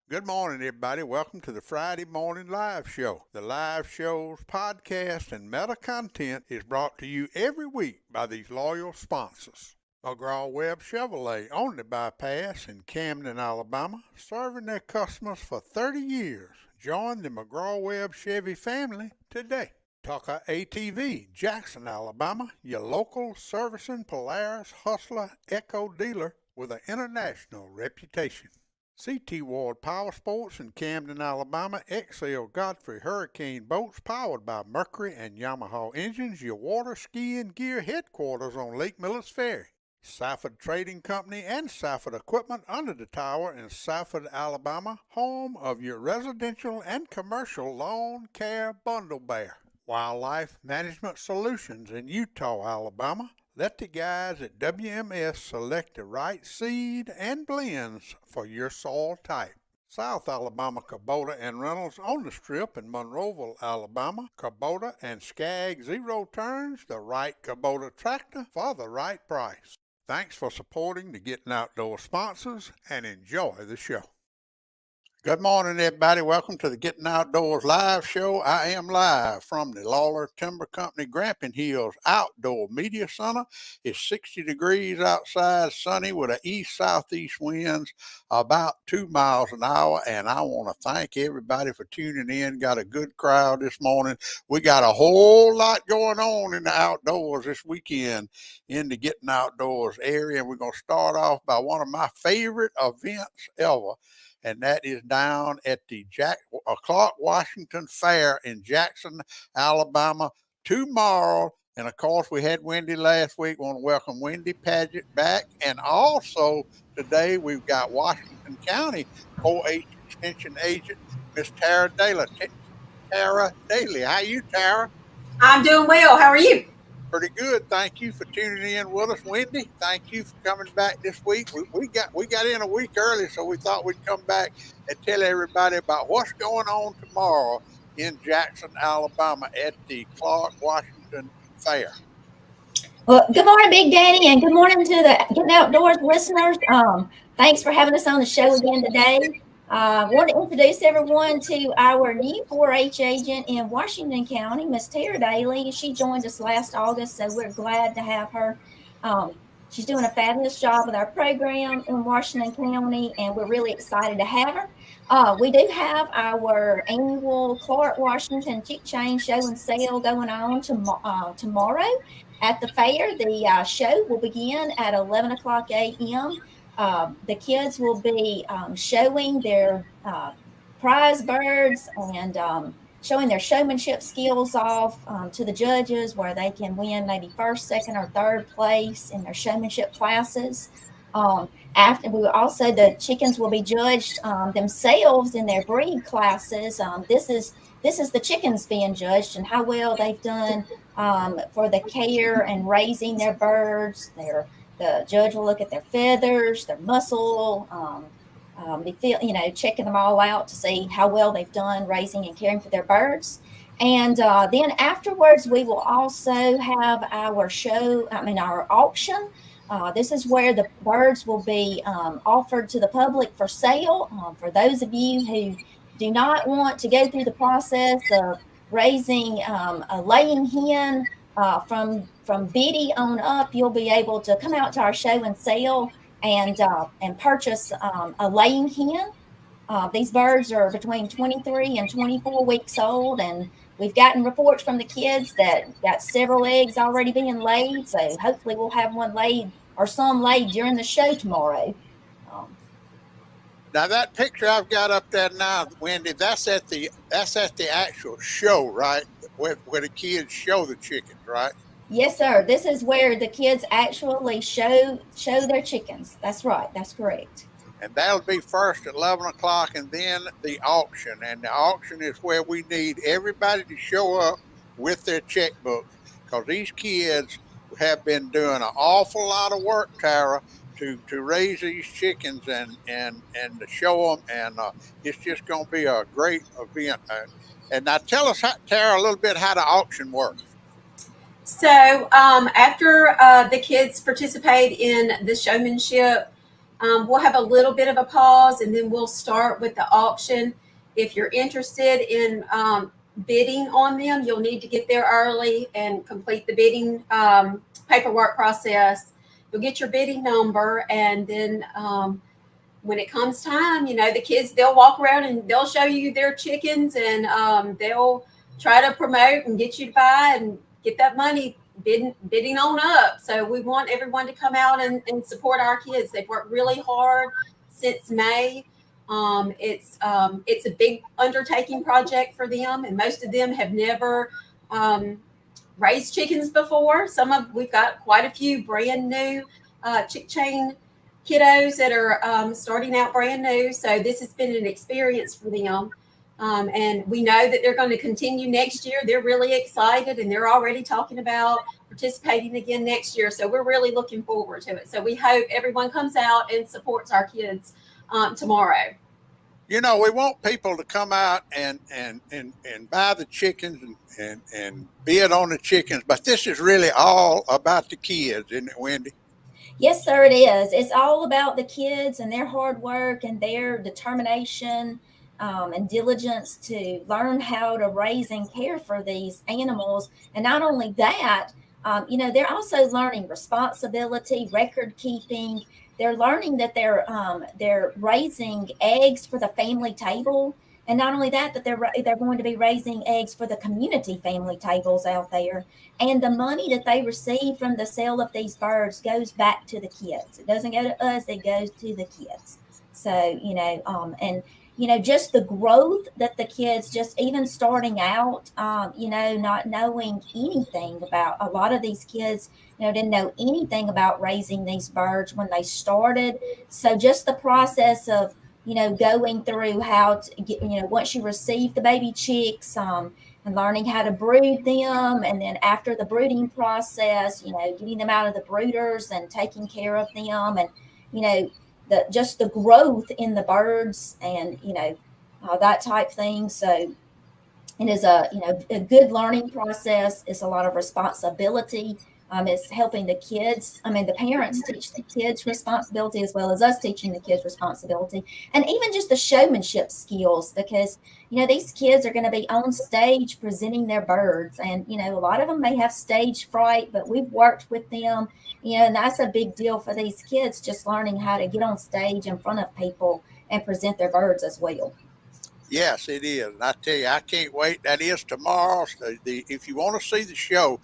Good morning, everybody. Welcome to the Friday Morning Live Show. The live show's podcast and meta content is brought to you every week by these loyal sponsors. McGraw-Webb Chevrolet on the bypass in Camden, Alabama, serving their customers for 30 years. Join the McGraw-Webb Chevy family today. Tucker ATV, Jackson, Alabama, your local servicing Polaris Hustler Echo dealer with an international reputation. CT Ward Power Sports in Camden, Alabama, XL Godfrey Hurricane Boats powered by Mercury and Yamaha engines, your water skiing gear headquarters on Lake Millis Ferry. Safford Trading Company and Safford Equipment under the tower in Safford, Alabama, home of your residential and commercial lawn care bundle bear. Wildlife Management Solutions in Eutaw, Alabama. Let the guys at WMS select the right seed and blends for your soil type. South Alabama Kubota and Reynolds on the Strip in Monroeville, Alabama. Kubota and Skag Zero Turns, the right Kubota tractor for the right price. Thanks for supporting the Gettin Outdoors sponsors and enjoy the show. Good morning, everybody. Welcome to the Gettin Outdoors live show. I am live from the Lawler Timber Company Gramping Hills Outdoor Media Center. It's 60 degrees outside, sunny with an east-southeast winds about 2 miles an hour. And I want to thank everybody for tuning in. Got a good crowd this morning. We got a whole lot going on in the outdoors this weekend in the Gettin Outdoors area. And we're going to start off by one of my favorite events ever. And that is down at the Clarke-Washington Fair in Jackson, Alabama tomorrow. And of course, we had Wendy last week. We want to welcome Wendy Padgett back. And also today we've got Washington County 4-H Extension Agent, Miss Tara Dailey. Tara Dailey. How are you, Tara? I'm doing well. How are you? Pretty good. Thank you for tuning in with us, Wendy. Thank you for coming back this week. We got in a week early, so we thought we'd come back and tell everybody about what's going on tomorrow in Jackson, Alabama at the Clarke-Washington Fair. Well, good morning, Big Daddy, and good morning to the Gettin Outdoors listeners. Thanks for having us on the show again today. I want to introduce everyone to our new 4-H agent in Washington County, Miss Tara Dailey. She joined us last August, so we're glad to have her. She's doing a fabulous job with our program in Washington County, and we're really excited to have her. We do have our annual Clarke-Washington Chick Chain Show and Sale going on tomorrow at the fair. The show will begin at 11 o'clock a.m. The kids will be showing their prize birds and showing their showmanship skills off to the judges, where they can win maybe first, second, or third place in their showmanship classes. After the chickens will be judged themselves in their breed classes. This is the chickens being judged and how well they've done for the care and raising their birds. The judge will look at their feathers, their muscle, they feel, checking them all out to see how well they've done raising and caring for their birds. And then afterwards, we will also have our auction. This is where the birds will be offered to the public for sale. For those of you who do not want to go through the process of raising a laying hen, from Biddy on up, you'll be able to come out to our show and sell and purchase a laying hen. These birds are between 23 and 24 weeks old, and we've gotten reports from the kids that got several eggs already being laid. So hopefully we'll have one laid or some laid during the show tomorrow. Now that picture I've got up there now, Wendy, that's at the actual show, right? Where the kids show the chickens, right? Yes, sir. This is where the kids actually show their chickens. That's right. That's correct. And that'll be first at 11 o'clock, and then the auction. And the auction is where we need everybody to show up with their checkbooks, because these kids have been doing an awful lot of work, Tara, to raise these chickens and to show them. And it's just going to be a great event. And now tell us, Tara, a little bit how the auction works. So after the kids participate in the showmanship, we'll have a little bit of a pause, and then we'll start with the auction. If you're interested in bidding on them, you'll need to get there early and complete the bidding paperwork process. You'll get your bidding number, and then when it comes time, the kids, they'll walk around and they'll show you their chickens, and they'll try to promote and get you to buy and get that money bidding on up. So we want everyone to come out and support our kids. They've worked really hard since May. It's a big undertaking project for them, and most of them have never raised chickens before. We've got quite a few brand new chick chain kiddos that are starting out brand new. So this has been an experience for them. And we know that they're going to continue next year. They're really excited, and they're already talking about participating again next year. So we're really looking forward to it. So we hope everyone comes out and supports our kids tomorrow. We want people to come out and buy the chickens and bid on the chickens, but this is really all about the kids, isn't it, Wendy? Yes, sir, it is. It's all about the kids and their hard work and their determination and diligence to learn how to raise and care for these animals. And not only that, they're also learning responsibility, record keeping. They're learning that they're raising eggs for the family table. And not only that, but they're going to be raising eggs for the community family tables out there. And the money that they receive from the sale of these birds goes back to the kids. It doesn't go to us, it goes to the kids. So, just the growth that the kids, just even starting out, not knowing anything about, a lot of these kids, didn't know anything about raising these birds when they started. So just the process of, going through how to get, once you receive the baby chicks, and learning how to brood them. And then after the brooding process, getting them out of the brooders and taking care of them. And, just the growth in the birds and, that type thing. So it is a good learning process. It's a lot of responsibility. It's helping the kids. The parents teach the kids responsibility as well as us teaching the kids responsibility, and even just the showmanship skills, because, these kids are going to be on stage presenting their birds, and, a lot of them may have stage fright, but we've worked with them, and that's a big deal for these kids, just learning how to get on stage in front of people and present their birds as well. Yes, it is. And I tell you, I can't wait. That is tomorrow. So if you want to see the show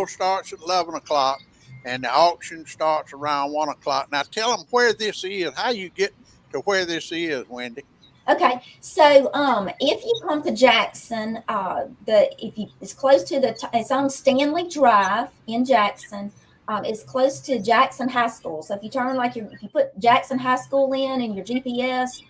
starts at 11 o'clock and the auction starts around 1 o'clock. Now tell them where this is, how you get to where this is, Wendy. Okay, so if you come to Jackson, it's close to it's on Stanley Drive in Jackson. It's close to Jackson High School. So if you turn if you put Jackson High School in your GPS,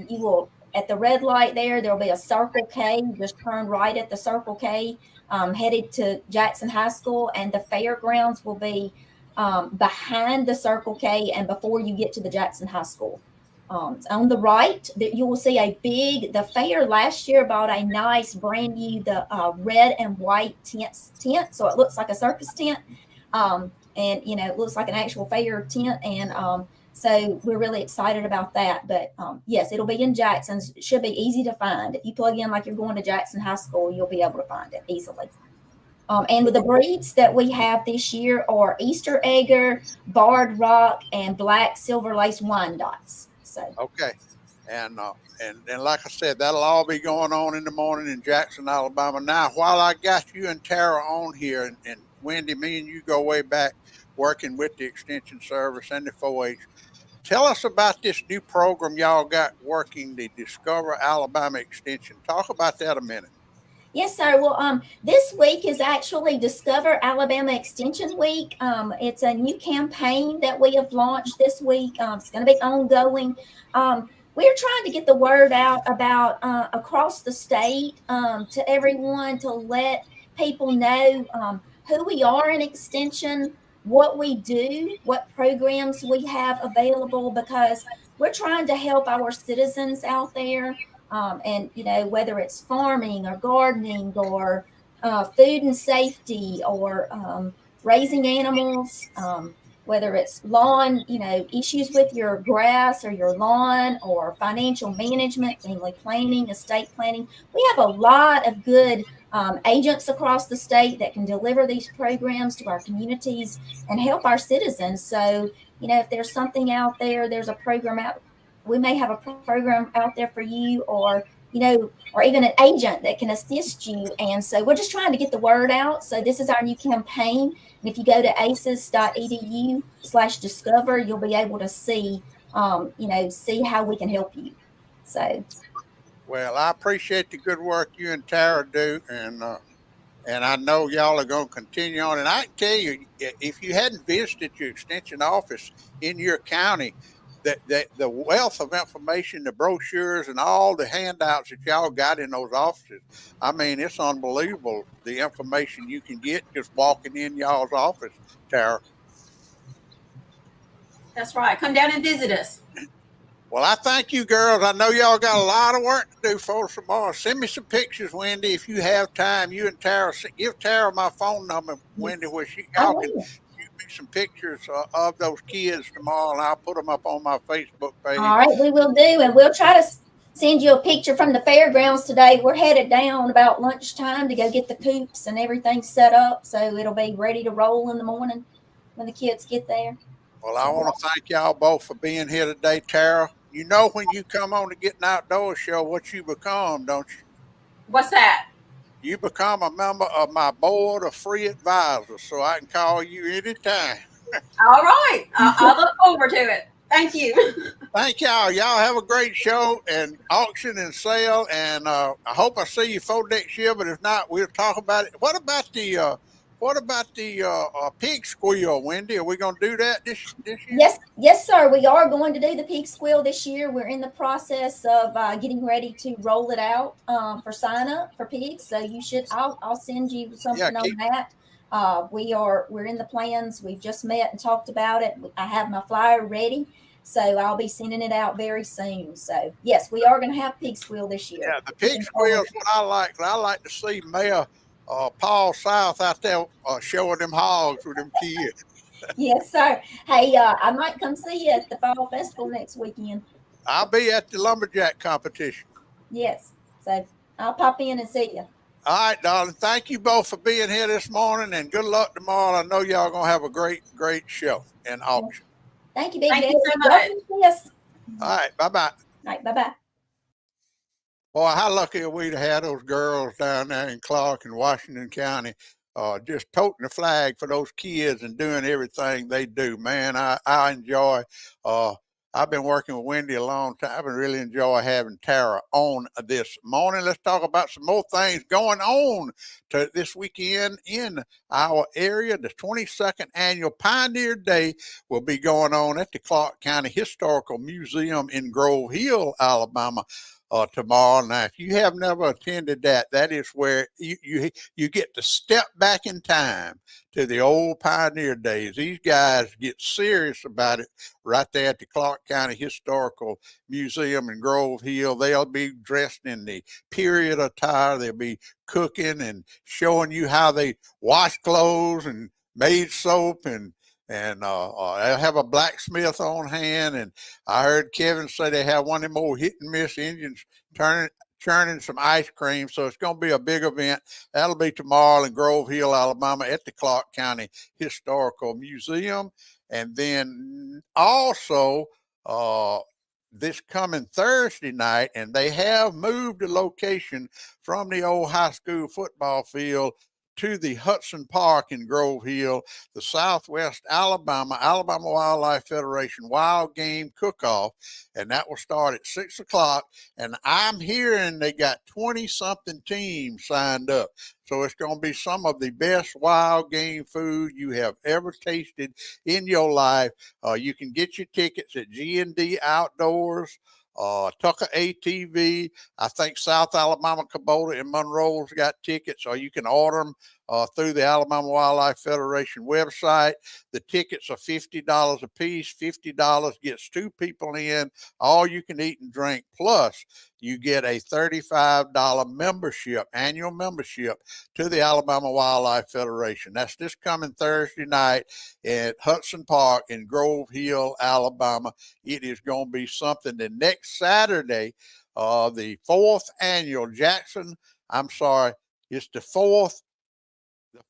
you will, at the red light there'll be a Circle K. Just turn right at the Circle K, headed to Jackson High School, and the fairgrounds will be behind the Circle K and before you get to the Jackson High School. On the right, you will see the fair last year bought a nice brand new red and white tent, so it looks like a circus tent, and it looks like an actual fair tent, and So we're really excited about that. But yes, it'll be in Jackson. It should be easy to find. If you plug in like you're going to Jackson High School, you'll be able to find it easily. And with the breeds that we have this year are Easter Egger, Barred Rock, and Black Silver Lace Wyandottes. So okay, and like I said, that'll all be going on in the morning in Jackson, Alabama. Now, while I got you and Tara on here, and Wendy, me and you go way back working with the Extension Service and the 4-H. Tell us about this new program y'all got working, the Discover Alabama Extension. Talk about that a minute. Yes, sir. Well, this week is actually Discover Alabama Extension Week. It's a new campaign that we have launched this week. It's going to be ongoing. We're trying to get the word out about across the state to everyone, to let people know who we are in Extension, what we do, what programs we have available, because we're trying to help our citizens out there. And, you know, whether it's farming or gardening or food and safety or raising animals, whether it's lawn, you know, issues with your grass or your lawn or financial management, family planning, estate planning. We have a lot of good agents across the state that can deliver these programs to our communities and help our citizens. So, you know, if there's something out there, there's a program out, we may have a program out there for you, or, you know, or even an agent that can assist you. And so we're just trying to get the word out. So this is our new campaign. And if you go to aces.edu/discover, you'll be able to see, you know, see how we can help you. So. Well, I appreciate the good work you and Tara do. And I know y'all are going to continue on. And I can tell you, if you hadn't visited your extension office in your county, that the wealth of information, the brochures, and all the handouts that y'all got in those offices, I mean, it's unbelievable the information you can get just walking in y'all's office, Tara. That's right. Come down and visit us. Well, I thank you, girls. I know y'all got a lot of work to do for us tomorrow. Send me some pictures, Wendy, if you have time. You and Tara, give Tara my phone number, Wendy, where y'all can shoot me some pictures of those kids tomorrow, and I'll put them up on my Facebook page. All right, we will do, and we'll try to send you a picture from the fairgrounds today. We're headed down about lunchtime to go get the coops and everything set up, so it'll be ready to roll in the morning when the kids get there. Well, I want to thank y'all both for being here today, Tara. You know when you come on the Gettin Outdoors show what you become, don't you? What's that? You become a member of my board of free advisors, so I can call you anytime. All right. I'll look forward to it. Thank you. Thank y'all. Y'all have a great show and auction and sale, and I hope I see you for next year, but if not, we'll talk about it. What about the pig squeal, Wendy? Are we going to do that this year? Yes, sir. We are going to do the pig squeal this year. We're in the process of getting ready to roll it out for sign up for pigs. So you should. I'll send you something on that. We're in the plans. We've just met and talked about it. I have my flyer ready, so I'll be sending it out very soon. So yes, we are going to have pig squeal this year. Yeah, the pig squeal is what I like. I like to see Mayor Paul South out there showing them hogs with them kids. Yes, sir. Hey, I might come see you at the Fall Festival next weekend. I'll be at the lumberjack competition. Yes, so I'll pop in and see you. All right, darling. Thank you both for being here this morning, and good luck tomorrow. I know y'all gonna have a great show and auction. Thank you, Big Thank Daddy. you so much. Yes. All right, bye-bye. All right, bye-bye. Boy, how lucky are we to have those girls down there in Clarke and Washington County, just toting the flag for those kids and doing everything they do. Man, I enjoy. I've been working with Wendy a long time and really enjoy having Tara on this morning. Let's talk about some more things going on this weekend in our area. The 22nd Annual Pioneer Day will be going on at the Clarke County Historical Museum in Grove Hill, Alabama. Tomorrow. Now, if you have never attended that is where you get to step back in time to the old pioneer days. These guys get serious about it right there at the Clarke County Historical Museum in Grove Hill. They'll be dressed in the period attire. They'll be cooking and showing you how they wash clothes and made soap and And they'll have a blacksmith on hand. And I heard Kevin say they have one of them old hit and miss engines churning some ice cream. So it's going to be a big event. That'll be tomorrow in Grove Hill, Alabama at the Clarke County Historical Museum. And then also this coming Thursday night, and they have moved the location from the old high school football field to the Hudson Park in Grove Hill, the Southwest Alabama Wildlife Federation Wild Game Cook-Off, and that will start at 6 o'clock. And I'm hearing they got 20-something teams signed up. So it's going to be some of the best wild game food you have ever tasted in your life. You can get your tickets at G&D Outdoors, Tucker ATV. I think South Alabama, Kubota, and Monroe's got tickets, or you can order them through the Alabama Wildlife Federation website. The tickets are $50 a piece. $50 gets 2 people in, all you can eat and drink. Plus, you get a $35 membership, annual membership to the Alabama Wildlife Federation. That's this coming Thursday night at Hudson Park in Grove Hill, Alabama. It is going to be something. The next Saturday, the 4th annual it's the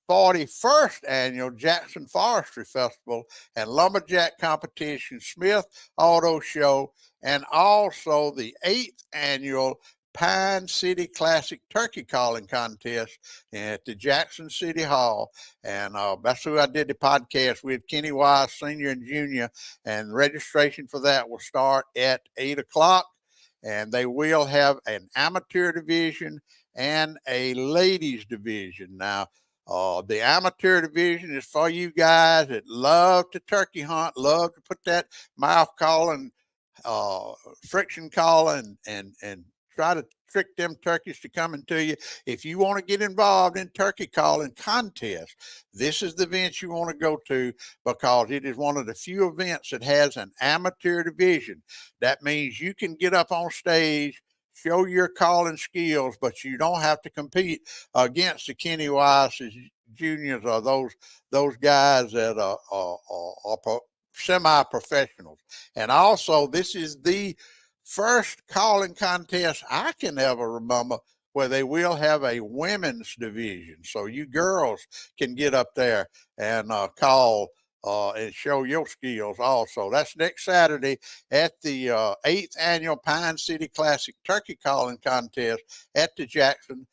41st annual Jackson Forestry Festival and Lumberjack Competition, Smith Auto Show, and also the 8th annual Pine City Classic Turkey Calling Contest at the Jackson City Hall. And that's who I did the podcast with, Kenny Wise, Senior and Junior. And registration for that will start at 8 o'clock. And they will have an amateur division and a ladies division. Now, the amateur division is for you guys that love to turkey hunt, love to put that mouth calling, friction calling, and try to trick them turkeys to coming to you. If you want to get involved in turkey calling contests, this is the event you want to go to, because it is one of the few events that has an amateur division. That means you can get up on stage, show your calling skills, but you don't have to compete against the Kenny Wise's juniors or those guys that are semi-professionals. And also, this is the first calling contest I can ever remember where they will have a women's division. So you girls can get up there and call and show your skills also. That's next Saturday at the 8th annual Pine City Classic Turkey Calling Contest at the Jackson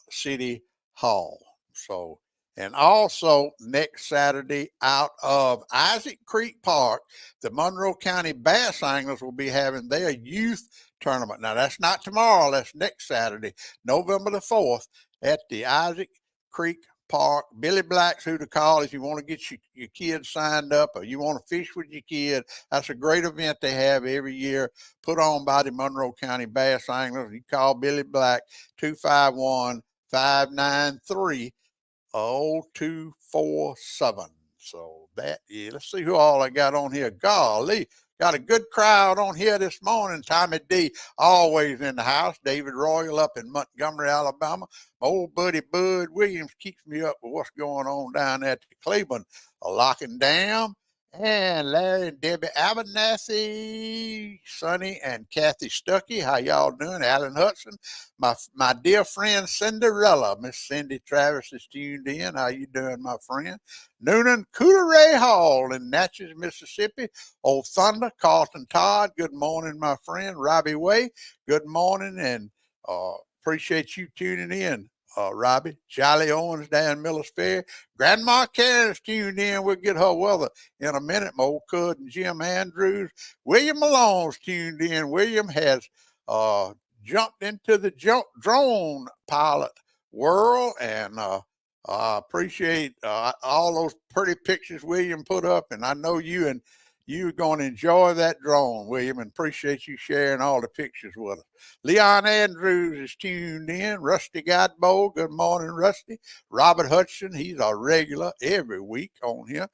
City Hall. So, and also next Saturday out of Isaac Creek Park, the Monroe County Bass Anglers will be having their youth tournament. Now, that's not tomorrow. That's next Saturday, November the 4th, at the Isaac Creek Park. Billy Black's who to call if you want to get your kids signed up or you want to fish with your kid. That's a great event they have every year, put on by the Monroe County Bass Anglers. You call Billy Black, 251-593-0247. So that is, let's see who all I got on here. Golly, got a good crowd on here this morning. Tommy D, always in the house. David Royal up in Montgomery, Alabama. My old buddy Bud Williams keeps me up with what's going on down at the Cleveland Lock and Dam. And Larry and Debbie Abernathy, Sonny and Kathy Stuckey, how y'all doing? Alan Hudson, my dear friend Cinderella, Miss Cindy Travis is tuned in. How you doing, my friend? Noonan Cooteray Hall in Natchez, Mississippi. Old Thunder, Carlton Todd, good morning, my friend. Robbie Way, good morning, and appreciate you tuning in. Robbie, Jolly Owens down Miller's Fair. Grandma Karen's tuned in. We'll get her weather in a minute. My old cousin Jim Andrews. William Malone's tuned in. William has jumped into the drone pilot world, and I appreciate all those pretty pictures William put up, and I know you're going to enjoy that drone, William, and appreciate you sharing all the pictures with us. Leon Andrews is tuned in. Rusty Godbow, good morning, Rusty. Robert Hudson, he's a regular every week on here.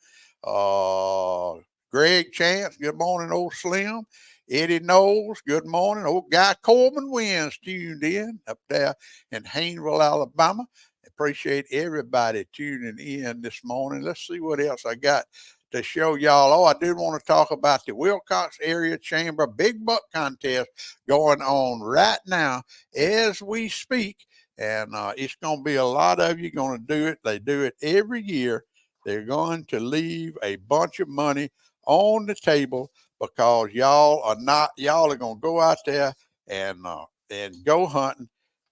Greg Chance, good morning, old Slim. Eddie Knowles, good morning. Old Guy Coleman Wins tuned in up there in Hayneville, Alabama. Appreciate everybody tuning in this morning. Let's see what else I got to show y'all. Oh, I did want to talk about the Wilcox Area Chamber Big Buck Contest going on right now as we speak. And it's going to be a lot of you going to do it. They do it every year. They're going to leave a bunch of money on the table because y'all are going to go out there and go hunting,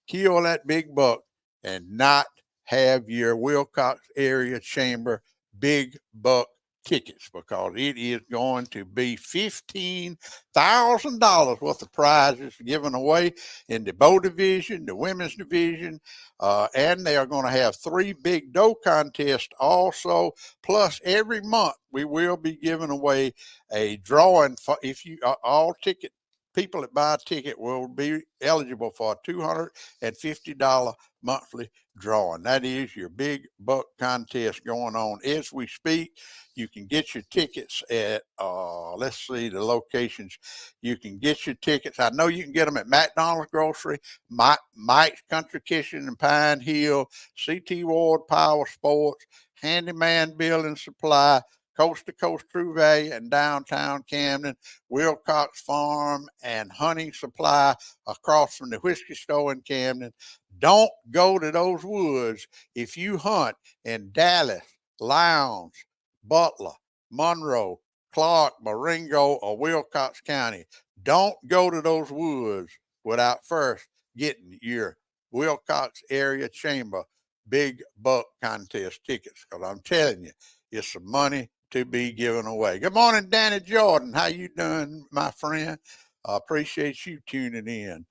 kill that big buck, and not have your Wilcox Area Chamber Big Buck tickets, because it is going to be $15,000 worth of prizes given away in the bow division, the women's division, and they are going to have 3 big doe contests also. Plus, every month we will be giving away a drawing for, if you all ticket people that buy a ticket will be eligible for a $250 monthly drawing. That is your big buck contest going on as we speak. You can get your tickets at, let's see the locations. You can get your tickets. I know you can get them at McDonald's Grocery, Mike's Country Kitchen in Pine Hill, CT Ward Power Sports, Handyman Building Supply, Coast to Coast True Value in downtown Camden, Wilcox Farm and Hunting Supply across from the whiskey store in Camden. Don't go to those woods if you hunt in Dallas, Lowndes, Butler, Monroe, Clarke, Marengo, or Wilcox County. Don't go to those woods without first getting your Wilcox Area Chamber Big Buck Contest tickets, because I'm telling you, it's some money to be given away. Good morning, Danny Jordan. How you doing, my friend? I appreciate you tuning in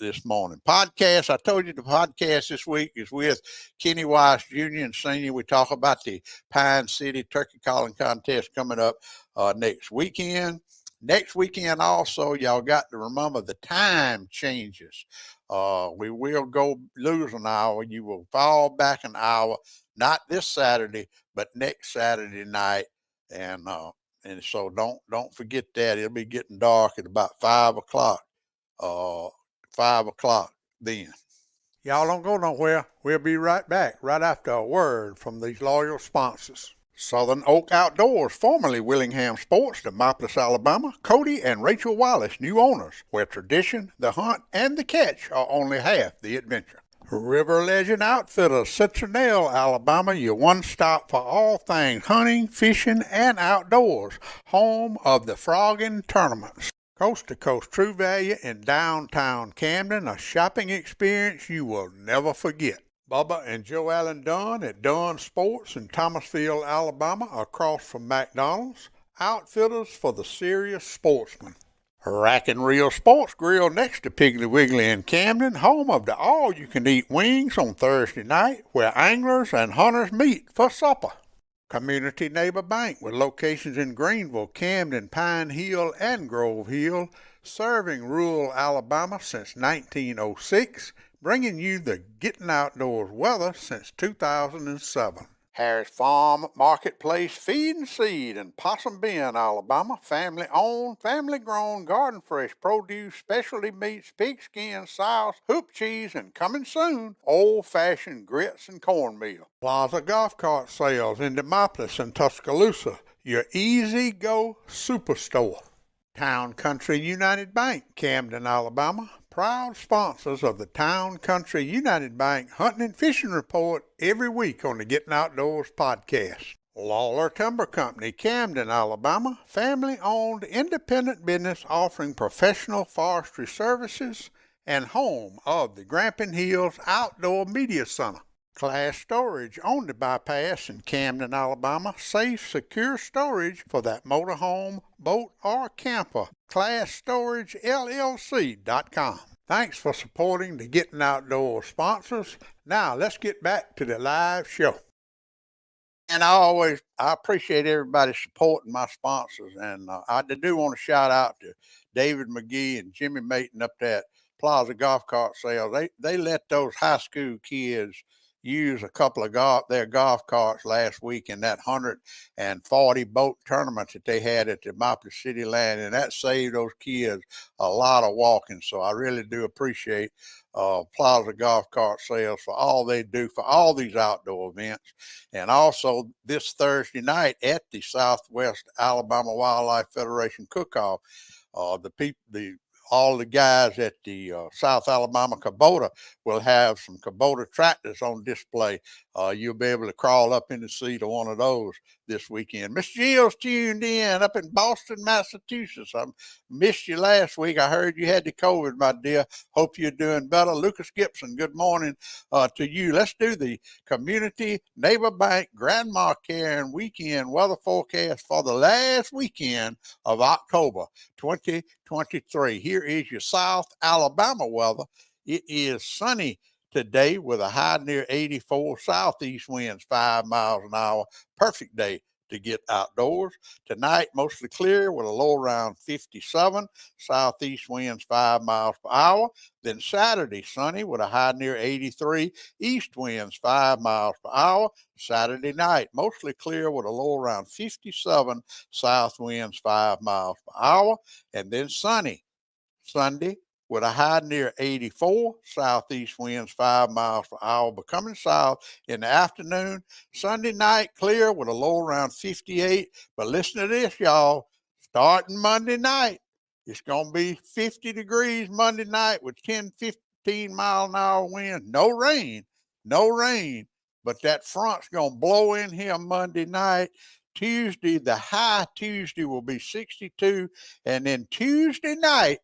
this morning. Podcast, I told you the podcast this week is with Kenny Weiss Jr. and Sr. We talk about the Pine City Turkey Calling Contest coming up next weekend. Next weekend also, y'all got to remember the time changes. We will go lose an hour. You will fall back an hour, not this Saturday, but next Saturday night. And so don't forget that. It'll be getting dark at about 5 o'clock. 5 o'clock then. Y'all don't go nowhere. We'll be right back right after a word from these loyal sponsors. Southern Oak Outdoors, formerly Willingham Sports, Demopolis, Alabama. Cody and Rachel Wallace, new owners, where tradition, the hunt, and the catch are only half the adventure. River Legend Outfitters, Citronelle, Alabama, your one stop for all things hunting, fishing, and outdoors. Home of the Frogging Tournaments. Coast to Coast True Value in downtown Camden, a shopping experience you will never forget. Bubba and Joe Allen Dunn at Dunn Sports in Thomasville, Alabama, across from McDonald's. Outfitters for the serious sportsman. Rack and Reel Sports Grill next to Piggly Wiggly in Camden, home of the all-you-can-eat wings on Thursday night, where anglers and hunters meet for supper. Community Neighbor Bank with locations in Greenville, Camden, Pine Hill, and Grove Hill, serving rural Alabama since 1906, bringing you the Gettin Outdoors weather since 2007. Harris Farm Marketplace Feed and Seed in Possum Bend, Alabama. Family-owned, family-grown, garden-fresh produce, specialty meats, pigskin, souse, hoop cheese, and coming soon, old-fashioned grits and cornmeal. Plaza Golf Cart Sales in Demopolis and Tuscaloosa, your easy-go superstore. Town Country United Bank, Camden, Alabama. Proud sponsors of the Town Country United Bank Hunting and Fishing Report every week on the Gettin Outdoors podcast. Lawler Timber Company, Camden, Alabama. Family-owned independent business offering professional forestry services and home of the Grampian Hills Outdoor Media Center. Class Storage on the bypass in Camden, Alabama. Safe, secure storage for that motorhome, boat, or camper. ClassStorageLLC.com. Thanks for supporting the Gettin Outdoors sponsors. Now let's get back to the live show. And I appreciate everybody supporting my sponsors. And I do want to shout out to David McGee and Jimmy Maton up there at Plaza Golf Cart Sales. They let those high school kids use a couple of their golf carts last week in that 140 boat tournament that they had at the Mopley City Land, and that saved those kids a lot of walking. So I really do appreciate Plaza Golf Cart Sales for all they do for all these outdoor events. And also this Thursday night at the Southwest Alabama Wildlife Federation Cook-Off, all the guys at the South Alabama Kubota will have some Kubota tractors on display. You'll be able to crawl up in the seat of one of those this weekend. Miss Jill's tuned in up in Boston, Massachusetts. I missed you last week. I heard you had the COVID, my dear. Hope you're doing better. Lucas Gibson, good morning to you. Let's do the Community Neighbor Bank Grandma Care and Weekend weather forecast for the last weekend of October 2023. Here is your South Alabama weather. It is sunny today with a high near 84, southeast winds 5 miles an hour. Perfect day to get outdoors. Tonight, mostly clear with a low around 57, southeast winds 5 miles per hour. Then Saturday, sunny with a high near 83, east winds 5 miles per hour. Saturday night, mostly clear with a low around 57, south winds 5 miles per hour. And then sunny Sunday with a high near 84, southeast winds 5 miles per hour, becoming south in the afternoon. Sunday night, clear with a low around 58. But listen to this, y'all. Starting Monday night, it's going to be 50 degrees Monday night with 10, 15 mile an hour wind. No rain, but that front's going to blow in here Monday night. Tuesday, the high Tuesday will be 62, and then Tuesday night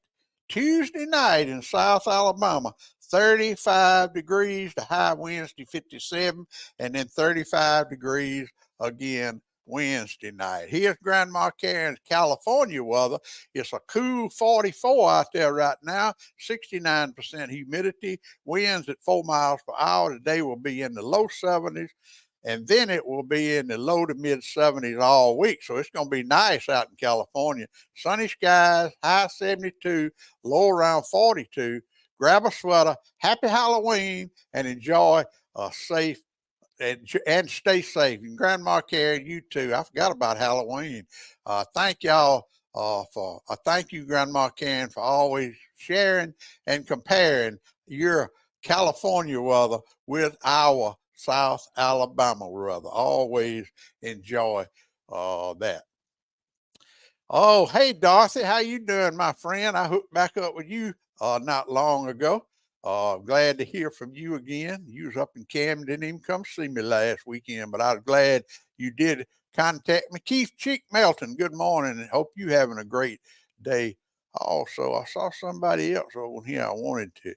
in South Alabama, 35 degrees, the high Wednesday 57, and then 35 degrees again Wednesday night. Here's Grandma Karen's California weather. It's a cool 44 out there right now, 69% humidity, winds at 4 miles per hour. Today will be in the low 70s. And then it will be in the low to mid 70s all week. So it's going to be nice out in California. Sunny skies, high 72, low around 42. Grab a sweater, happy Halloween, and enjoy a safe and stay safe. And Grandma Karen, you too. I forgot about Halloween. Thank y'all thank you, Grandma Karen, for always sharing and comparing your California weather with our South Alabama weather. Always enjoy that. Oh, hey, Darcy, how you doing, my friend? I hooked back up with you not long ago. Glad to hear from you again. You was up in Camden, didn't even come see me last weekend, but I was glad you did contact me. Keith Chick Melton, good morning, and hope you having a great day. Also, I saw somebody else over here I wanted to.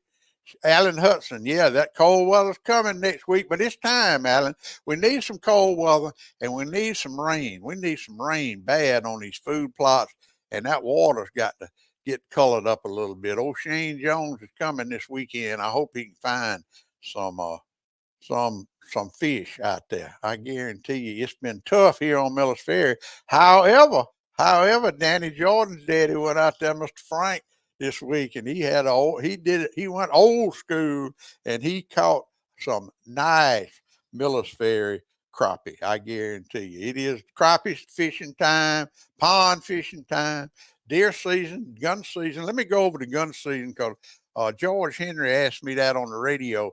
Alan Hudson, yeah, that cold weather's coming next week, but it's time, Alan. We need some cold weather, and we need some rain. We need some rain bad on these food plots, and that water's got to get colored up a little bit. Old Shane Jones is coming this weekend. I hope he can find some fish out there. I guarantee you it's been tough here on Miller's Ferry. However, Danny Jordan's daddy went out there, Mr. Frank, this week, and he went old school, and he caught some nice Miller's Ferry crappie. I guarantee you. It is crappie fishing time, pond fishing time, deer season, gun season. Let me go over to gun season because George Henry asked me that on the radio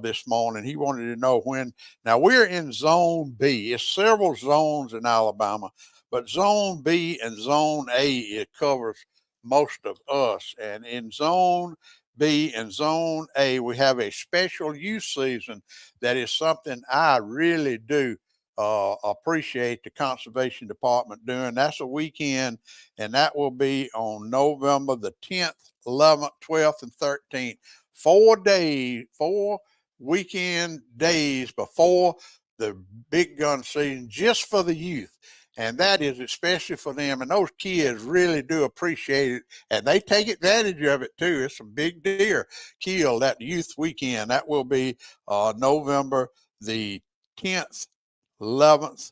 this morning. He wanted to know when. Now, we're in Zone B. It's several zones in Alabama, but Zone B and Zone A, it covers most of us. And in Zone B and Zone A, we have a special youth season that is something I really do appreciate the Conservation Department doing. That's a weekend, and that will be on November the 10th, 11th, 12th, and 13th. 4 weekend days before the big gun season, just for the youth. And that is especially for them. And those kids really do appreciate it. And they take advantage of it too. It's some big deer killed that youth weekend. That will be November the 10th, 11th,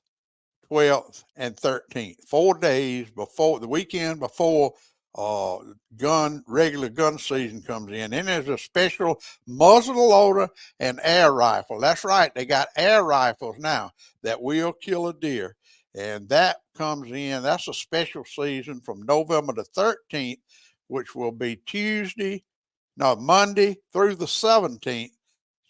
12th, and 13th. 4 days before the weekend before regular gun season comes in. Then there's a special muzzle loader and air rifle. That's right, they got air rifles now that will kill a deer. And that comes in, that's a special season from November the 13th, which will be Monday through the 17th.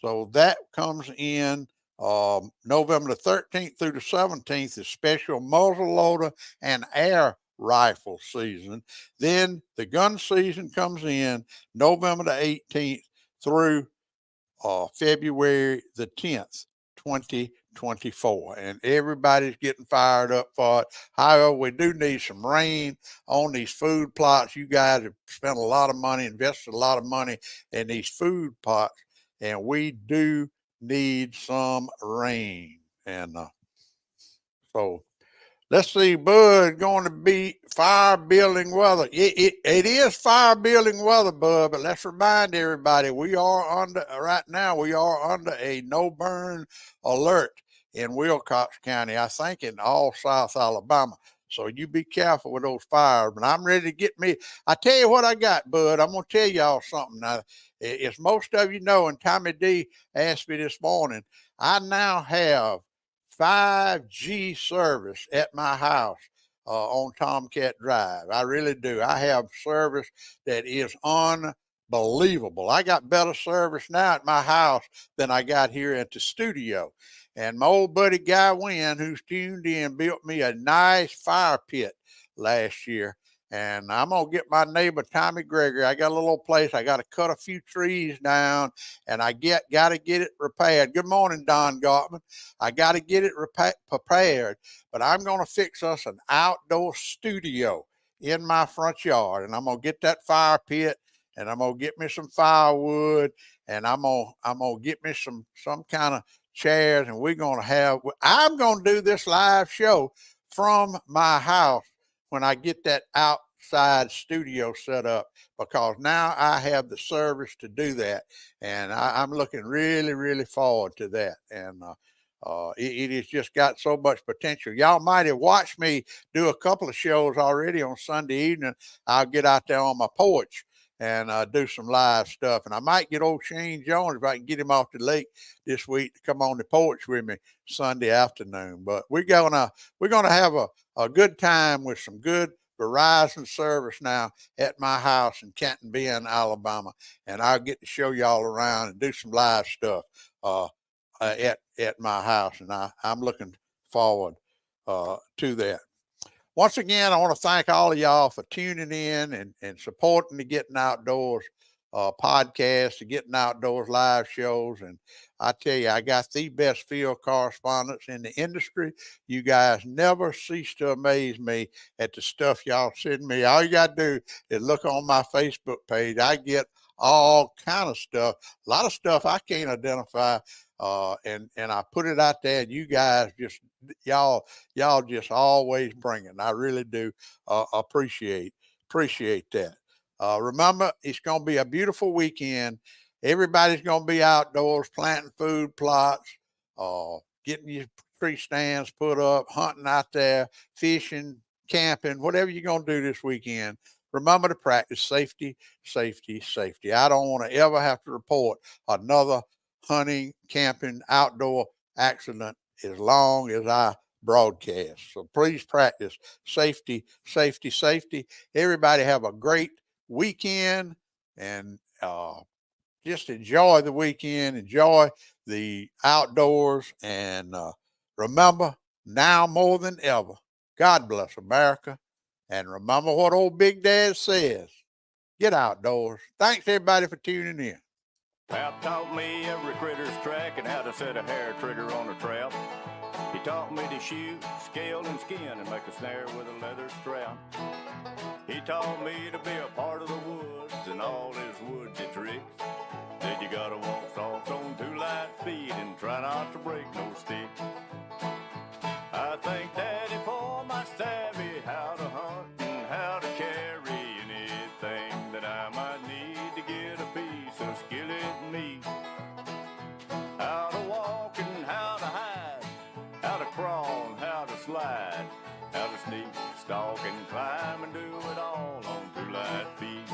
So that comes in November the 13th through the 17th is special muzzle loader and air rifle season. Then the gun season comes in November the 18th through February the 10th, 2024. And everybody's getting fired up for it. However, we do need some rain on these food plots. You guys have spent a lot of money, invested a lot of money in these food plots, and we do need some rain. And so let's see, Bud, going to be fire building weather. It is fire building weather, Bud, but let's remind everybody we are under a no burn alert in Wilcox County, I think in all South Alabama. So you be careful with those fires. But I'm ready to get me. I tell you what I got, Bud. I'm going to tell y'all something. Now, as most of you know, and Tommy D asked me this morning, I now have 5G service at my house on Tomcat Drive. I really do. I have service that is unbelievable. I got better service now at my house than I got here at the studio. And my old buddy Guy Wynn, who's tuned in, built me a nice fire pit last year. And I'm going to get my neighbor, Tommy Gregory. I got a little place. I got to cut a few trees down, and I got to get it repaired. Good morning, Don Gottman. I got to get it prepared, but I'm going to fix us an outdoor studio in my front yard, and I'm going to get that fire pit, and I'm going to get me some firewood, and I'm going to get me some kind of chairs, and I'm going to do this live show from my house when I get that outside studio set up, because now I have the service to do that. And I'm looking really, really forward to that. And it has just got so much potential. Y'all might have watched me do a couple of shows already on Sunday evening. I'll get out there on my porch and do some live stuff. And I might get old Shane Jones, if I can get him off the lake this week, to come on the porch with me Sunday afternoon. But we're gonna have a good time with some good Verizon service now at my house in Canton Bend, Alabama. And I'll get to show y'all around and do some live stuff at my house. And I'm looking forward to that. Once again, I want to thank all of y'all for tuning in and supporting the Getting Outdoors podcast, the Getting Outdoors live shows. And I tell you, I got the best field correspondents in the industry. You guys never cease to amaze me at the stuff y'all send me. All you got to do is look on my Facebook page. I get all kind of stuff, a lot of stuff I can't identify. And I put it out there, and you guys y'all just always bring it. And I really do appreciate that. Remember, it's going to be a beautiful weekend. Everybody's going to be outdoors, planting food plots, getting your tree stands put up, hunting out there, fishing, camping, whatever you're going to do this weekend. Remember to practice safety, safety, safety. I don't want to ever have to report another hunting, camping, outdoor accident as long as I broadcast. So please practice safety, safety, safety. Everybody have a great weekend, and just enjoy the weekend, enjoy the outdoors, and remember, now more than ever, God bless America, and remember what old Big Dad says, get outdoors. Thanks everybody for tuning in. Pap taught me every critter's track and how to set a hair trigger on a trap. He taught me to shoot, scale, and skin and make a snare with a leather strap. He taught me to be a part of the woods and all his woodsy tricks. Said you gotta walk soft on 2 light feet and try not to break no stick. I thank Daddy for my savvy, how to hunt and how to carry anything that I might need to get a piece of skillet meat. How to walk and how to hide, how to crawl and how to slide, how to sneak, stalk, and climb and do it all on 2 light feet.